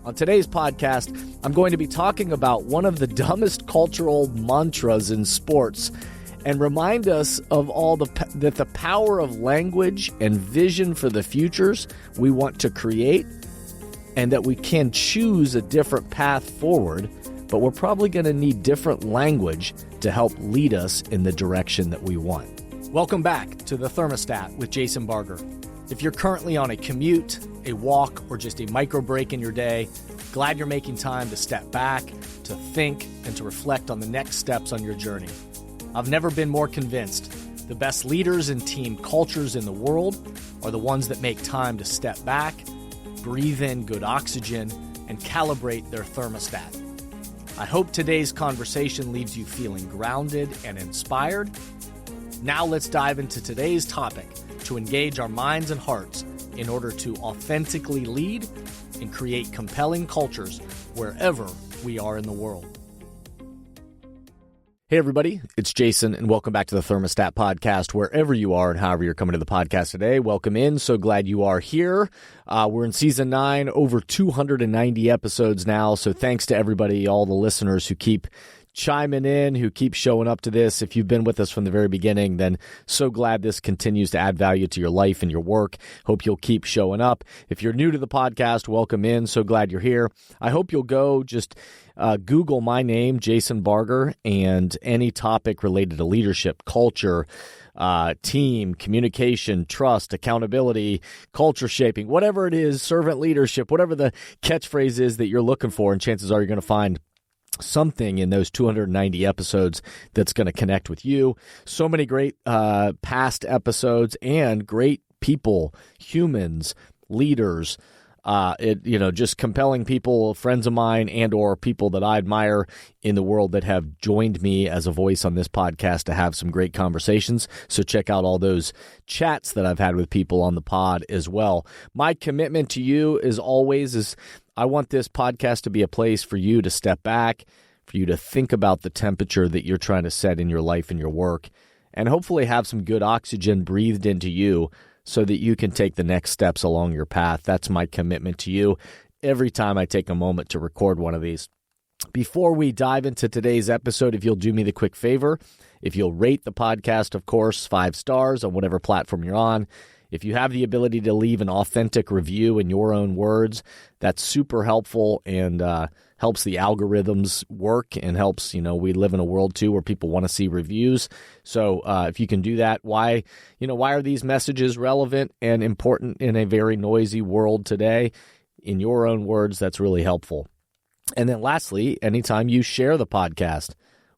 On today's podcast, I'm going to be talking about one of the dumbest cultural mantras in sports and remind us of that the power of language and vision for the futures we want to create, and that we can choose a different path forward, but we're probably going to need different language to help lead us in the direction that we want. Welcome back to the Thermostat with Jason Barger. If you're currently on a commute, a walk, or just a micro break in your day, glad you're making time to step back, to think, and to reflect on the next steps on your journey. I've never been more convinced the best leaders and team cultures in the world are the ones that make time to step back, breathe in good oxygen, and calibrate their thermostat. I hope today's conversation leaves you feeling grounded and inspired. Now let's dive into today's topic to engage our minds and hearts in order to authentically lead and create compelling cultures wherever we are in the world. Hey everybody, it's Jason and welcome back to the Thermostat Podcast. Wherever you are and however you're coming to the podcast today, welcome in. So glad you are here. We're in season 9, over 290 episodes now. So thanks to everybody, all the listeners who keep chiming in, who keep showing up to this. If you've been with us from the very beginning, then so glad this continues to add value to your life and your work. Hope you'll keep showing up. If you're new to the podcast, welcome in. So glad you're here. I hope you'll go just Google my name, Jason Barger, and any topic related to leadership, culture, team, communication, trust, accountability, culture shaping, whatever it is, servant leadership, whatever the catchphrase is that you're looking for, and chances are you're going to find something in those 290 episodes that's going to connect with you. So many great past episodes and great people, humans, leaders, just compelling people, friends of mine and or people that I admire in the world that have joined me as a voice on this podcast to have some great conversations. So check out all those chats that I've had with people on the pod as well. My commitment to you as always is I want this podcast to be a place for you to step back, for you to think about the temperature that you're trying to set in your life and your work, and hopefully have some good oxygen breathed into you so that you can take the next steps along your path. That's my commitment to you every time I take a moment to record one of these. Before we dive into today's episode, if you'll do me the quick favor, if you'll rate the podcast, of course, 5 stars on whatever platform you're on. If you have the ability to leave an authentic review in your own words, that's super helpful and helps the algorithms work and helps, we live in a world too where people want to see reviews. So if you can do that, why are these messages relevant and important in a very noisy world today? In your own words, that's really helpful. And then lastly, anytime you share the podcast,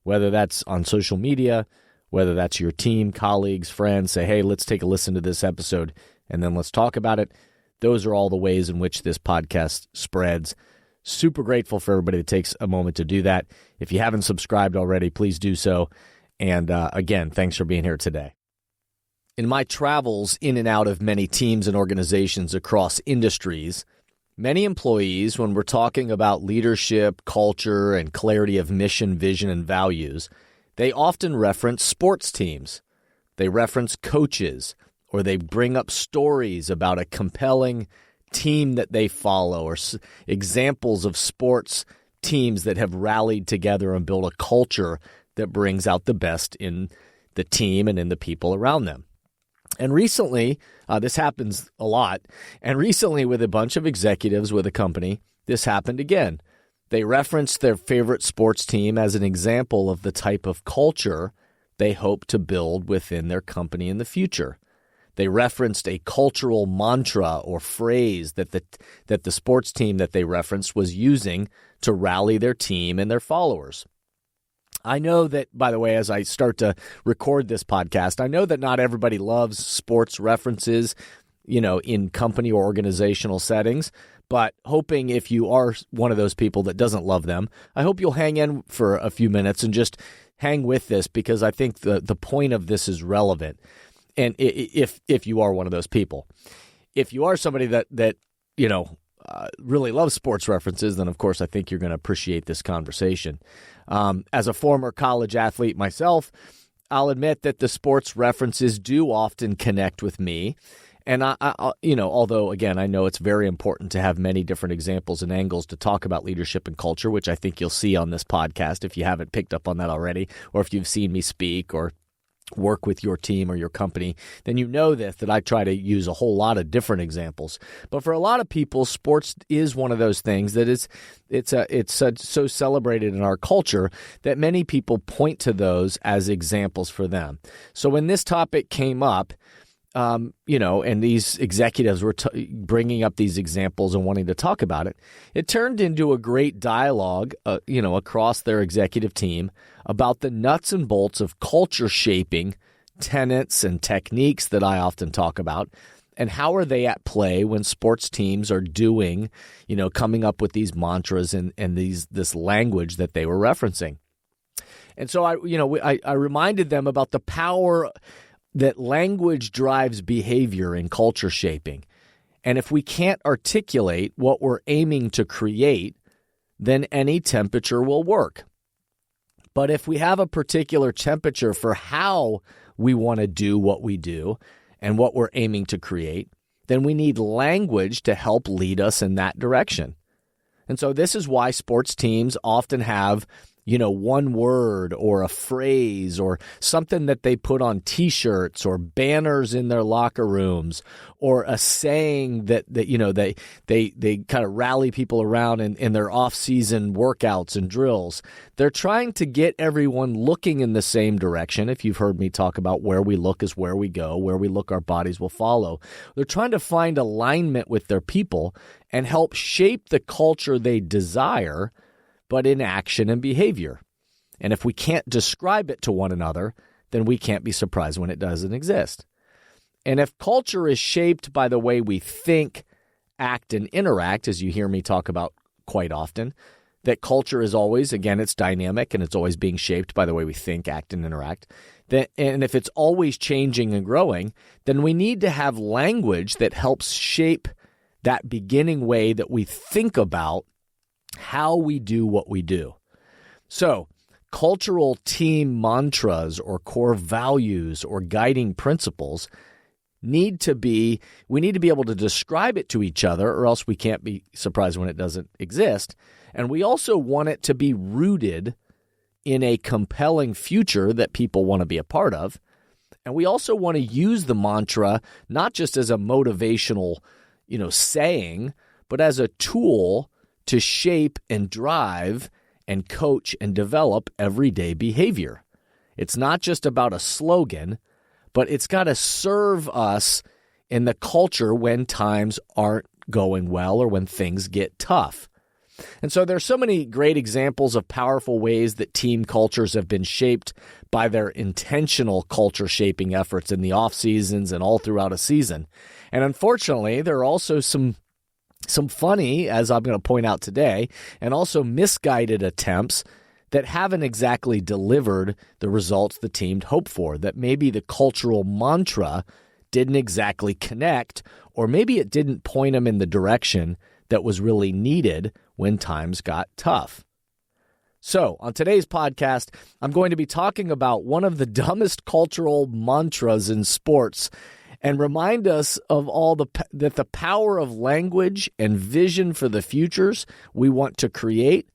whether that's on social media, whether that's your team, colleagues, friends, say, hey, let's take a listen to this episode and then let's talk about it. Those are all the ways in which this podcast spreads. Super grateful for everybody that takes a moment to do that. If you haven't subscribed already, please do so. And again, thanks for being here today. In my travels in and out of many teams and organizations across industries, many employees, when we're talking about leadership, culture, and clarity of mission, vision, and values, they often reference sports teams. They reference coaches, or they bring up stories about a compelling team that they follow, or examples of sports teams that have rallied together and built a culture that brings out the best in the team and in the people around them. And recently, this happens a lot, and recently with a bunch of executives with a company, this happened again. They referenced their favorite sports team as an example of the type of culture they hope to build within their company in the future. They referenced a cultural mantra or phrase that the sports team that they referenced was using to rally their team and their followers. I know that, by the way, as I start to record this podcast, I know that not everybody loves sports references, in company or organizational settings. But hoping if you are one of those people that doesn't love them, I hope you'll hang in for a few minutes and just hang with this, because I think the point of this is relevant. And if you are one of those people, if you are somebody that really loves sports references, then of course I think you're going to appreciate this conversation. As a former college athlete myself, I'll admit that the sports references do often connect with me. And although again, I know it's very important to have many different examples and angles to talk about leadership and culture, which I think you'll see on this podcast if you haven't picked up on that already, or if you've seen me speak or work with your team or your company, then you know that I try to use a whole lot of different examples. But for a lot of people, sports is one of those things that it's so celebrated in our culture that many people point to those as examples for them. So when this topic came up, and these executives were bringing up these examples and wanting to talk about it, it turned into a great dialogue, across their executive team about the nuts and bolts of culture shaping tenets and techniques that I often talk about, and how are they at play when sports teams are doing, coming up with these mantras and this language that they were referencing. And so I reminded them about the power that language drives behavior in culture shaping. And if we can't articulate what we're aiming to create, then any temperature will work. But if we have a particular temperature for how we want to do what we do and what we're aiming to create, then we need language to help lead us in that direction. And so this is why sports teams often have one word or a phrase or something that they put on T-shirts or banners in their locker rooms, or a saying that they kind of rally people around in their off-season workouts and drills. They're trying to get everyone looking in the same direction. If you've heard me talk about where we look is where we go, where we look our bodies will follow. They're trying to find alignment with their people and help shape the culture they desire, but in action and behavior. And if we can't describe it to one another, then we can't be surprised when it doesn't exist. And if culture is shaped by the way we think, act, and interact, as you hear me talk about quite often, that culture is always, again, it's dynamic and it's always being shaped by the way we think, act, and interact. And if it's always changing and growing, then we need to have language that helps shape that beginning way that we think about how we do what we do. So, cultural team mantras or core values or guiding principles we need to be able to describe it to each other, or else we can't be surprised when it doesn't exist. And we also want it to be rooted in a compelling future that people want to be a part of. And we also want to use the mantra not just as a motivational, saying, but as a tool to shape and drive and coach and develop everyday behavior. It's not just about a slogan, but it's got to serve us in the culture when times aren't going well or when things get tough. And so there's so many great examples of powerful ways that team cultures have been shaped by their intentional culture shaping efforts in the off seasons and all throughout a season. And unfortunately, there are also some funny, as I'm going to point out today, and also misguided attempts that haven't exactly delivered the results the team hoped for, that maybe the cultural mantra didn't exactly connect, or maybe it didn't point them in the direction that was really needed when times got tough. So, on today's podcast, I'm going to be talking about one of the dumbest cultural mantras in sports and remind us of that the power of language and vision for the futures we want to create,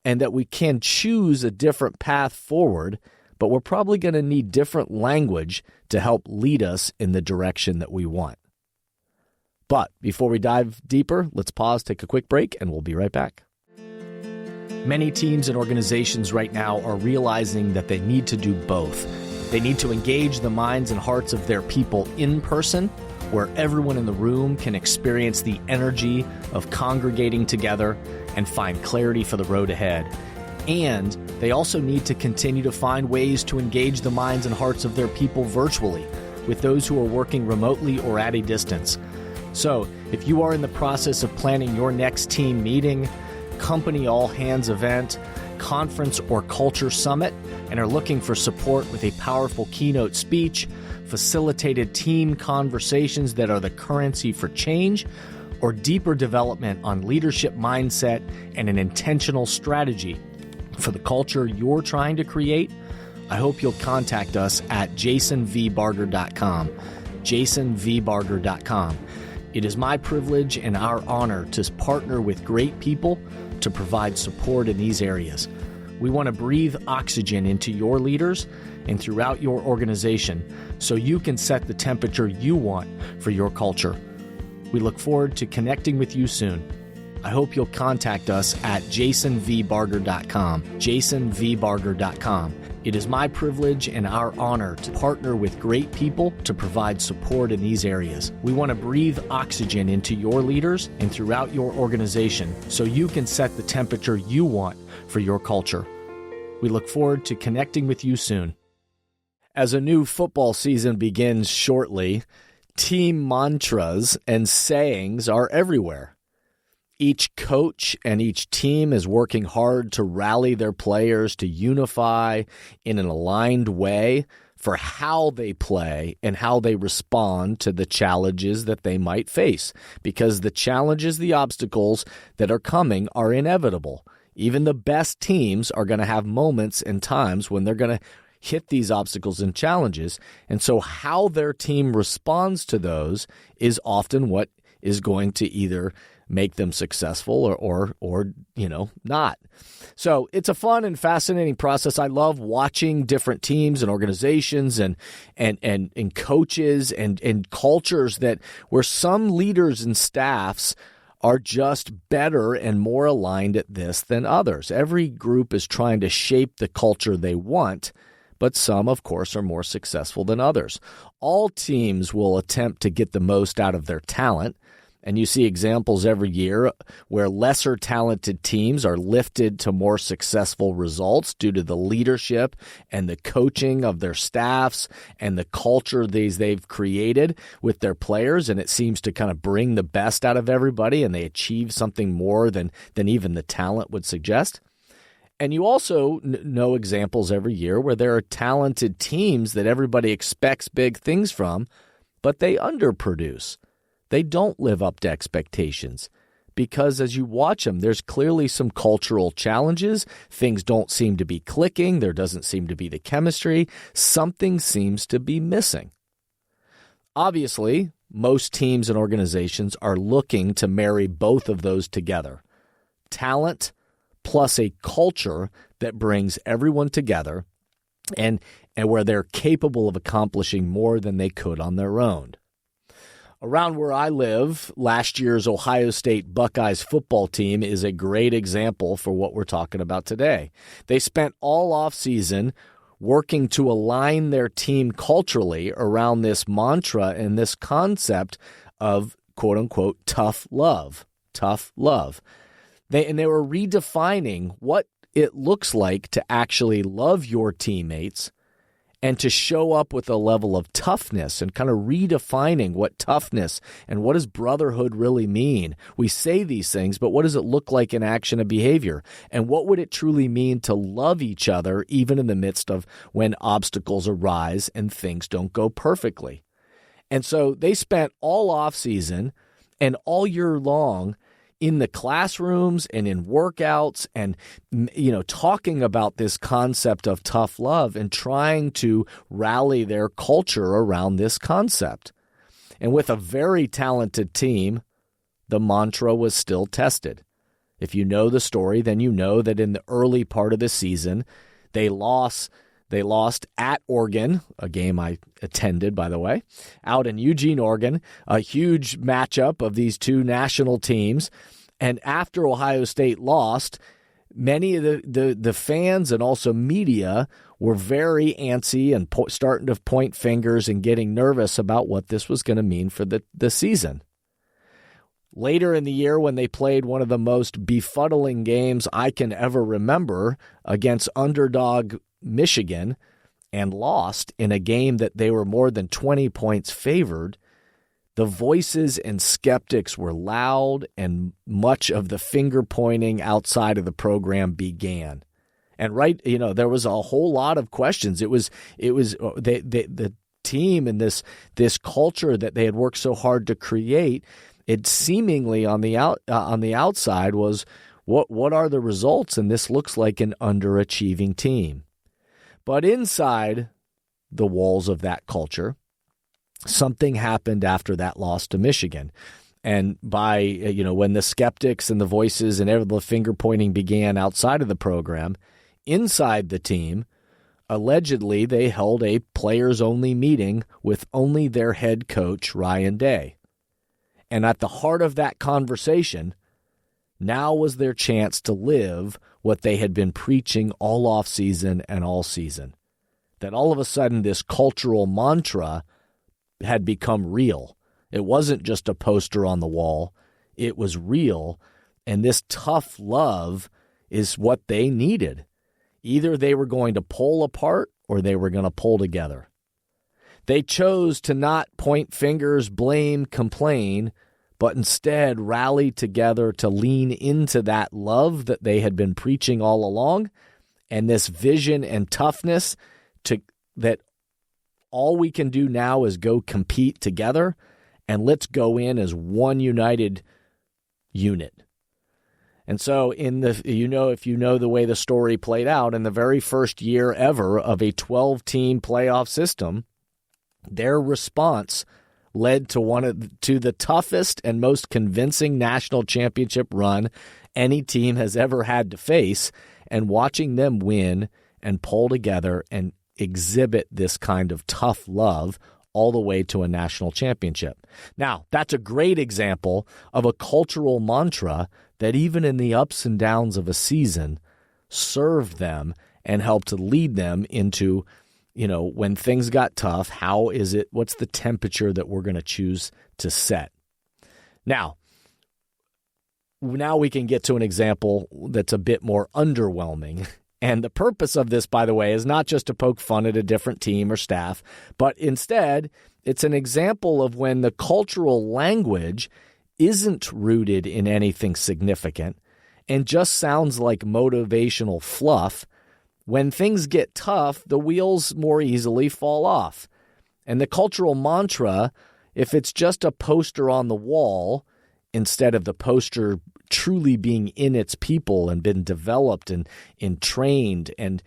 and that we can choose a different path forward, but we're probably going to need different language to help lead us in the direction that we want. But before we dive deeper, let's pause, take a quick break, and we'll be right back. Many teams and organizations right now are realizing that they need to do both. They need to engage the minds and hearts of their people in person, where everyone in the room can experience the energy of congregating together and find clarity for the road ahead. And they also need to continue to find ways to engage the minds and hearts of their people virtually, with those who are working remotely or at a distance. So, if you are in the process of planning your next team meeting, company all-hands event, conference, or culture summit, and are looking for support with a powerful keynote speech, facilitated team conversations that are the currency for change, or deeper development on leadership mindset and an intentional strategy for the culture you're trying to create, I hope you'll contact us at jasonvbarger.com. jasonvbarger.com. It is my privilege and our honor to partner with great people to provide support in these areas. We want to breathe oxygen into your leaders and throughout your organization so you can set the temperature you want for your culture. We look forward to connecting with you soon. I hope you'll contact us at jasonvbarger.com, jasonvbarger.com. It is my privilege and our honor to partner with great people to provide support in these areas. We want to breathe oxygen into your leaders and throughout your organization so you can set the temperature you want for your culture. We look forward to connecting with you soon. As a new football season begins shortly, team mantras and sayings are everywhere. Each coach and each team is working hard to rally their players to unify in an aligned way for how they play and how they respond to the challenges that they might face, because the challenges, the obstacles that are coming are inevitable. Even the best teams are going to have moments and times when they're going to hit these obstacles and challenges, and so how their team responds to those is often what is going to either make them successful or not. So it's a fun and fascinating process. I love watching different teams and organizations and coaches and cultures where some leaders and staffs are just better and more aligned at this than others. Every group is trying to shape the culture they want, but some, of course, are more successful than others. All teams will attempt to get the most out of their talent. And you see examples every year where lesser talented teams are lifted to more successful results due to the leadership and the coaching of their staffs and the culture they've created with their players. And it seems to kind of bring the best out of everybody, and they achieve something more than even the talent would suggest. And you also know examples every year where there are talented teams that everybody expects big things from, but they underproduce. They don't live up to expectations because as you watch them, there's clearly some cultural challenges. Things don't seem to be clicking. There doesn't seem to be the chemistry. Something seems to be missing. Obviously, most teams and organizations are looking to marry both of those together. Talent plus a culture that brings everyone together and where they're capable of accomplishing more than they could on their own. Around where I live, last year's Ohio State Buckeyes football team is a great example for what we're talking about today. They spent all offseason working to align their team culturally around this mantra and this concept of, quote-unquote, tough love. Tough love. They were redefining what it looks like to actually love your teammates and to show up with a level of toughness and kind of redefining what toughness and what does brotherhood really mean. We say these things, but what does it look like in action and behavior? And what would it truly mean to love each other even in the midst of when obstacles arise and things don't go perfectly? And so they spent all off season and all year long in the classrooms and in workouts and, talking about this concept of tough love and trying to rally their culture around this concept. And with a very talented team, the mantra was still tested. If you know the story, then you know that in the early part of the season, they lost at Oregon, a game I attended, by the way, out in Eugene, Oregon, a huge matchup of these two national teams. And after Ohio State lost, many of the fans and also media were very antsy and starting to point fingers and getting nervous about what this was going to mean for the season. Later in the year, when they played one of the most befuddling games I can ever remember against underdog Michigan and lost in a game that they were more than 20 points favored, the voices and skeptics were loud and much of the finger pointing outside of the program began. And there was a whole lot of questions. It was the team and this culture that they had worked so hard to create. It seemingly on the outside was what are the results? And this looks like an underachieving team. But inside the walls of that culture, something happened after that loss to Michigan. And by, when the skeptics and the voices and the finger pointing began outside of the program, inside the team, allegedly they held a players-only meeting with only their head coach, Ryan Day. And at the heart of that conversation, now was their chance to live what they had been preaching all offseason and all season. That all of a sudden this cultural mantra had become real. It wasn't just a poster on the wall. It was real. And this tough love is what they needed. Either they were going to pull apart or they were going to pull together. They chose to not point fingers, blame, complain, but instead rally together to lean into that love that they had been preaching all along, and this vision and toughness that all we can do now is go compete together, and let's go in as one united unit. And so if you know the way the story played out, in the very first year ever of a 12-team playoff system, their response led to the toughest and most convincing national championship run any team has ever had to face, and watching them win and pull together and exhibit this kind of tough love all the way to a national championship. Now, that's a great example of a cultural mantra that even in the ups and downs of a season served them and helped to lead them into, when things got tough, what's the temperature that we're going to choose to set? Now we can get to an example that's a bit more underwhelming. And the purpose of this, by the way, is not just to poke fun at a different team or staff, but instead it's an example of when the cultural language isn't rooted in anything significant and just sounds like motivational fluff. When things get tough, the wheels more easily fall off. And the cultural mantra, if it's just a poster on the wall, instead of the poster truly being in its people and been developed and trained and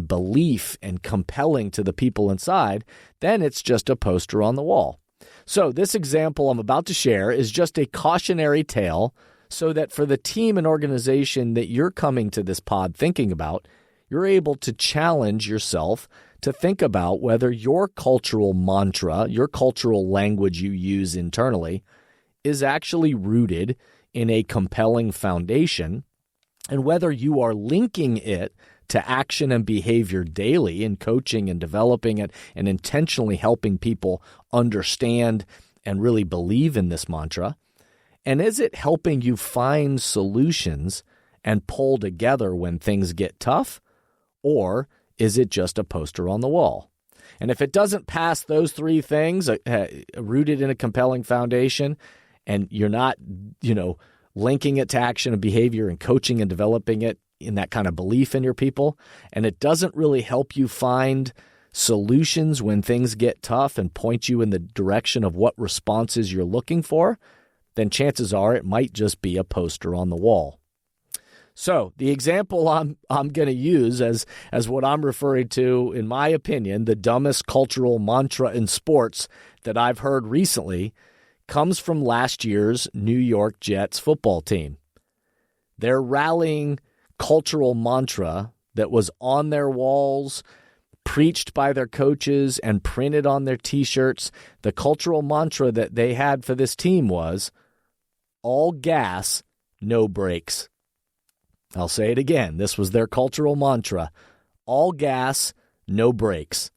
belief and compelling to the people inside, then it's just a poster on the wall. So this example I'm about to share is just a cautionary tale so that for the team and organization that you're coming to this pod thinking about, you're able to challenge yourself to think about whether your cultural mantra, your cultural language you use internally, is actually rooted in a compelling foundation, and whether you are linking it to action and behavior daily in coaching and developing it and intentionally helping people understand and really believe in this mantra. And is it helping you find solutions and pull together when things get tough? Or is it just a poster on the wall? And if it doesn't pass those three things, rooted in a compelling foundation, and you're not, linking it to action and behavior and coaching and developing it in that kind of belief in your people, and it doesn't really help you find solutions when things get tough and point you in the direction of what responses you're looking for, then chances are it might just be a poster on the wall. So the example I'm going to use as what I'm referring to, in my opinion, the dumbest cultural mantra in sports that I've heard recently, comes from last year's New York Jets football team. Their rallying cultural mantra that was on their walls, preached by their coaches, and printed on their T-shirts, the cultural mantra that they had for this team was, all gas, no brakes. I'll say it again. This was their cultural mantra. All gas, no brakes.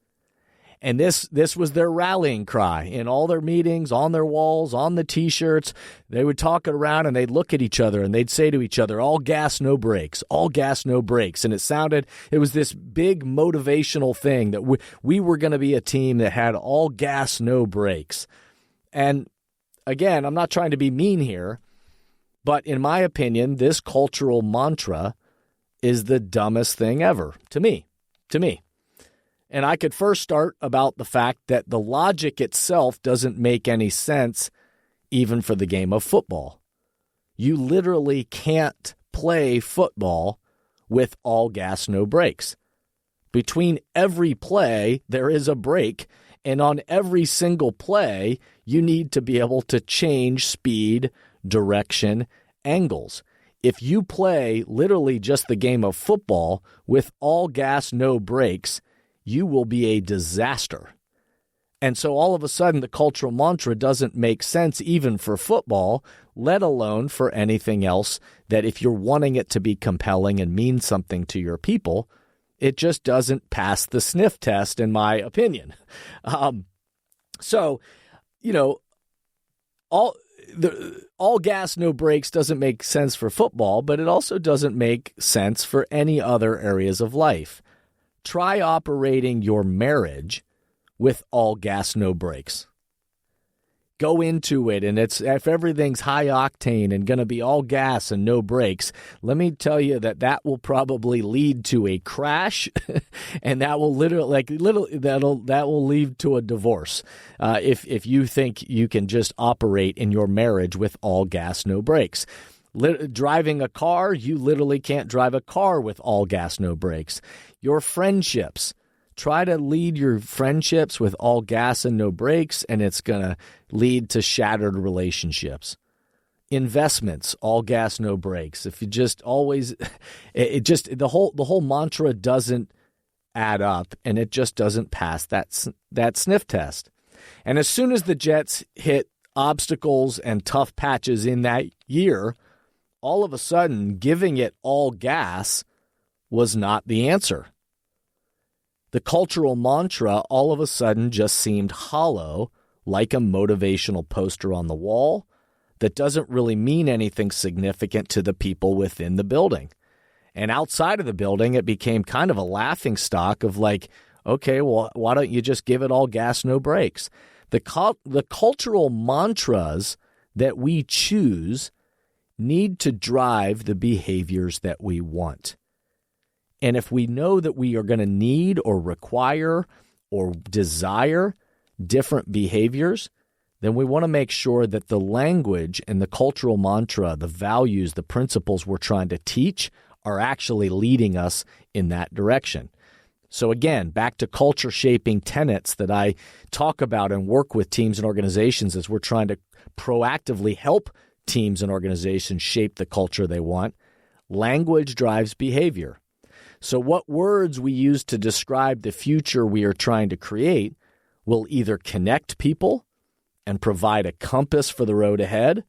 And this was their rallying cry in all their meetings, on their walls, on the T-shirts. They would talk it around and they'd look at each other and they'd say to each other, all gas, no brakes, all gas, no brakes. And it was this big motivational thing that we were going to be a team that had all gas, no brakes. And again, I'm not trying to be mean here, but in my opinion, this cultural mantra is the dumbest thing ever to me. And I could first start about the fact that the logic itself doesn't make any sense even for the game of football. You literally can't play football with all gas, no brakes. Between every play, there is a break And on every single play, you need to be able to change speed, direction, angles. If you play literally just the game of football with all gas, no brakes, you will be a disaster. And so all of a sudden, the cultural mantra doesn't make sense even for football, let alone for anything else that if you're wanting it to be compelling and mean something to your people, it just doesn't pass the sniff test, in my opinion. All gas, no brakes doesn't make sense for football, but it also doesn't make sense for any other areas of life. Try operating your marriage with all gas, no brakes. Go into it, and if everything's high octane and going to be all gas and no brakes, let me tell you that will probably lead to a crash, and that will that will lead to a divorce. If you think you can just operate in your marriage with all gas, no brakes. Driving a car, you literally can't drive a car with all gas, no brakes. Your friendships. Try to lead your friendships with all gas and no brakes, and it's going to lead to shattered relationships. Investments, all gas, no brakes. If you just always, the whole mantra doesn't add up, and it just doesn't pass that sniff test. And as soon as the Jets hit obstacles and tough patches in that year, all of a sudden, giving it all gas was not the answer. The cultural mantra all of a sudden just seemed hollow, like a motivational poster on the wall that doesn't really mean anything significant to the people within the building. And outside of the building, it became kind of a laughingstock of like, okay, well, why don't you just give it all gas, no brakes? The cultural mantras that we choose need to drive the behaviors that we want. And if we know that we are going to need or require or desire different behaviors, then we want to make sure that the language and the cultural mantra, the values, the principles we're trying to teach are actually leading us in that direction. So again, back to culture shaping tenets that I talk about and work with teams and organizations as we're trying to proactively help teams and organizations shape the culture they want. Language drives behavior. So what words we use to describe the future we are trying to create will either connect people and provide a compass for the road ahead,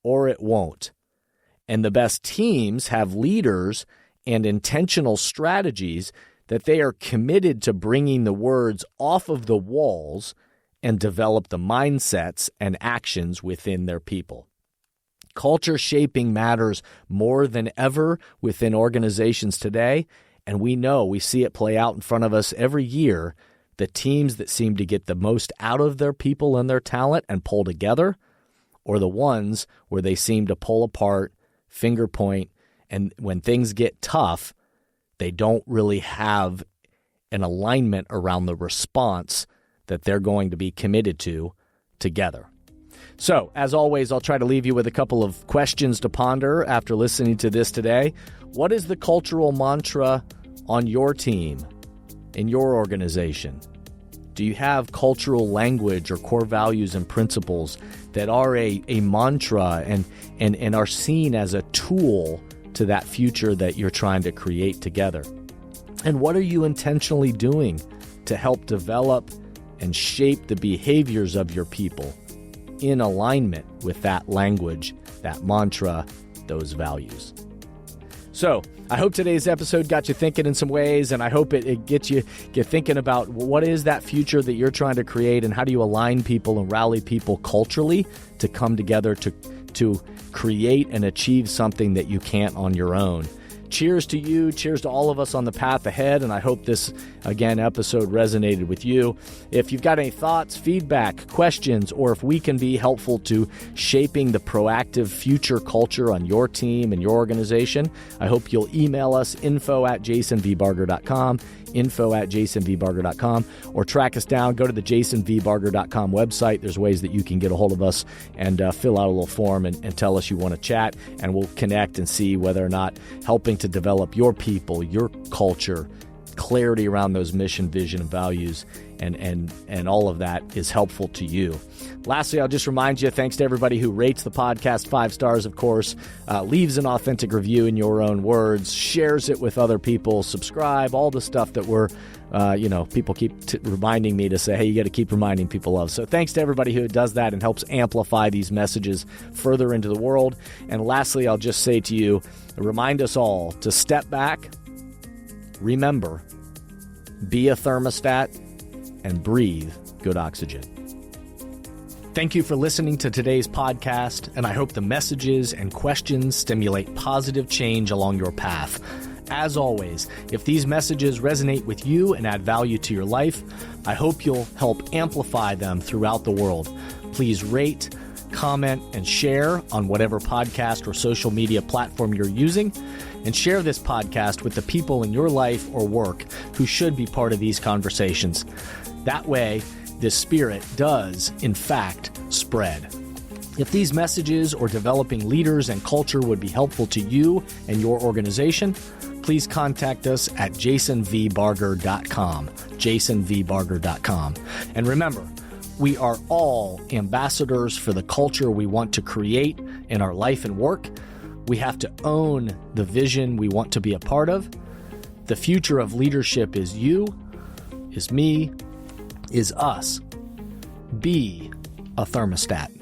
or it won't. And the best teams have leaders and intentional strategies that they are committed to bringing the words off of the walls and develop the mindsets and actions within their people. Culture shaping matters more than ever within organizations today, and we see it play out in front of us every year. The teams that seem to get the most out of their people and their talent and pull together, or the ones where they seem to pull apart, finger point, and when things get tough, they don't really have an alignment around the response that they're going to be committed to together. So, as always, I'll try to leave you with a couple of questions to ponder after listening to this today. What is the cultural mantra on your team, in your organization? Do you have cultural language or core values and principles that are a mantra and are seen as a tool to that future that you're trying to create together? And what are you intentionally doing to help develop and shape the behaviors of your people in alignment with that language, that mantra, those values? So I hope today's episode got you thinking in some ways, and I hope it gets you thinking about what is that future that you're trying to create, and how do you align people and rally people culturally to come together to create and achieve something that you can't on your own. Cheers to you. Cheers to all of us on the path ahead. And I hope this, again, episode resonated with you. If you've got any thoughts, feedback, questions, or if we can be helpful to shaping the proactive future culture on your team and your organization, I hope you'll email us info@jasonvbarger.com, info@jasonvbarger.com, or track us down. Go to the jasonvbarger.com website. There's ways that you can get a hold of us and fill out a little form and tell us you want to chat, and we'll connect and see whether or not helping to develop your people, your culture, clarity around those mission, vision, and values, and all of that is helpful to you. Lastly, I'll just remind you, thanks to everybody who rates the podcast 5 stars, of course, leaves an authentic review in your own words, shares it with other people, subscribe, all the stuff that we're, people keep reminding me to say, hey, you got to keep reminding people of. So thanks to everybody who does that and helps amplify these messages further into the world. And lastly, I'll just say to you, remind us all to step back, remember, be a thermostat, and breathe good oxygen. Thank you for listening to today's podcast, and I hope the messages and questions stimulate positive change along your path. As always, if these messages resonate with you and add value to your life, I hope you'll help amplify them throughout the world. Please rate, comment, and share on whatever podcast or social media platform you're using, and share this podcast with the people in your life or work who should be part of these conversations. That way, this spirit does, in fact, spread. If these messages or developing leaders and culture would be helpful to you and your organization, please contact us at jasonvbarger.com, jasonvbarger.com. And remember, we are all ambassadors for the culture we want to create in our life and work. We have to own the vision we want to be a part of. The future of leadership is you, is me, is us. Be a thermostat.